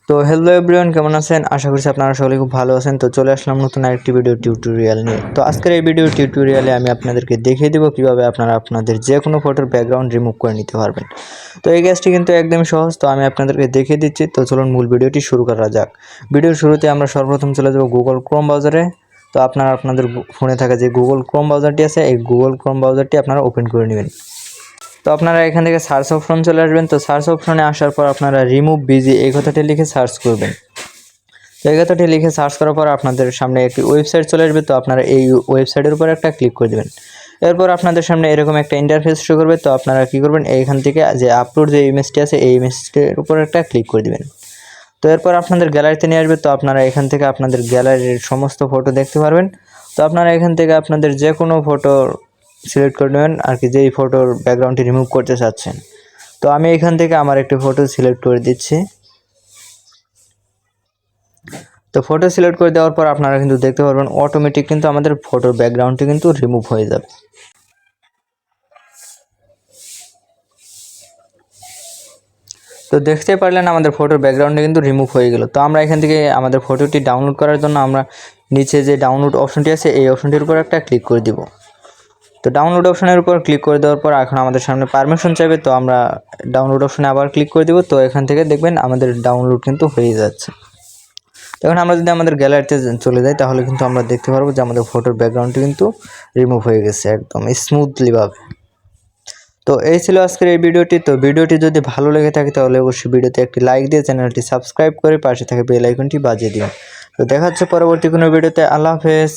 তো hello everyone, কেমন আছেন? আশা করছি আপনারা সকলে খুব ভালো আছেন। তো চলে আসলাম নতুন আরেকটি ভিডিও টিউটোরিয়াল নিয়ে। তো আজকের এই ভিডিও টিউটোরিয়ালে আমি আপনাদেরকে দেখিয়ে দেবো কীভাবে আপনারা আপনাদের যে কোনো ফটোর ব্যাকগ্রাউন্ড রিমুভ করে নিতে পারবেন। তো এই কাজটি কিন্তু একদমই সহজ। তো আমি আপনাদেরকে দেখিয়ে দিচ্ছি। তো চলুন মূল ভিডিওটি শুরু করা যাক। ভিডিওর শুরুতে আমরা সর্বপ্রথম চলে যাব গুগল ক্রোম ব্রাউজারে। তো আপনারা আপনাদের ফোনে থাকা যে গুগল ক্রোম ব্রাউজারটি আছে, এই গুগল ক্রোম ব্রাউজারটি আপনারা ওপেন করে নেবেন। তো আপনারা এখান থেকে সার্চ অপশন চলে আসবেন। তো সার্চ অপশনে আসার পর আপনারা রিমুভ বিজি এই কথাটি লিখে সার্চ করবেন। তো এই কথাটি লিখে সার্চ করার পর আপনাদের সামনে একটি ওয়েবসাইট চলে আসবে। তো আপনারা এই ওয়েবসাইটের উপর একটা ক্লিক করে দেবেন। এরপর আপনাদের সামনে এরকম একটা ইন্টারফেস শো করবে। তো আপনারা কী করবেন, এইখান থেকে যে আপলোড যে ইমেজটি আছে এই ইমেজটির উপর একটা ক্লিক করে দেবেন। তো এরপর আপনাদের গ্যালারিতে নিয়ে আসবে। তো আপনারা এখান থেকে আপনাদের গ্যালারির সমস্ত ফটো দেখতে পারবেন। তো আপনারা এখান থেকে আপনাদের যে কোনো ফটো সিলেক্ট করে নেবেন আর কি, যেই ফটোর ব্যাকগ্রাউন্ডটি রিমুভ করতে চাচ্ছেন। তো আমি এখান থেকে আমার একটি ফটো সিলেক্ট করে দিচ্ছি। তো ফটো সিলেক্ট করে দেওয়ার পর আপনারা কিন্তু দেখতে পারবেন অটোমেটিক কিন্তু আমাদের ফটোর ব্যাকগ্রাউন্ডটি কিন্তু রিমুভ হয়ে যাবে। তো দেখতে পারলেন আমাদের ফটোর ব্যাকগ্রাউন্ডে কিন্তু রিমুভ হয়ে গেল। তো আমরা এখান থেকে আমাদের ফটোটি ডাউনলোড করার জন্য আমরা নিচে যে ডাউনলোড অপশনটি আছে এই অপশনটির উপর একটা ক্লিক করে দিব। তো ডাউনলোড অপশনের উপর ক্লিক করে দেওয়ার পর এখন আমাদের সামনে পারমিশন চাইবে। তো আমরা ডাউনলোড অপশনে আবার ক্লিক করে দিব। তো এখান থেকে দেখবেন আমাদের ডাউনলোড কিন্তু হয়ে যাচ্ছে। তখন আমরা যদি আমাদের গ্যালারিতে চলে যাই তাহলে কিন্তু আমরা দেখতে পারবো যে আমাদের ফটোর ব্যাকগ্রাউন্ডটি কিন্তু রিমুভ হয়ে গেছে একদম স্মুথলিভাবে। তো এই ছিল আজকের এই ভিডিওটি। তো ভিডিওটি যদি ভালো লেগে থাকে তাহলে অবশ্যই ভিডিওতে একটি লাইক দিয়ে চ্যানেলটি সাবস্ক্রাইব করে পাশে থাকা বেল আইকনটি বাজিয়ে দিন। তো দেখা হচ্ছে পরবর্তী কোনো ভিডিওতে। আল্লাহ হাফেজ।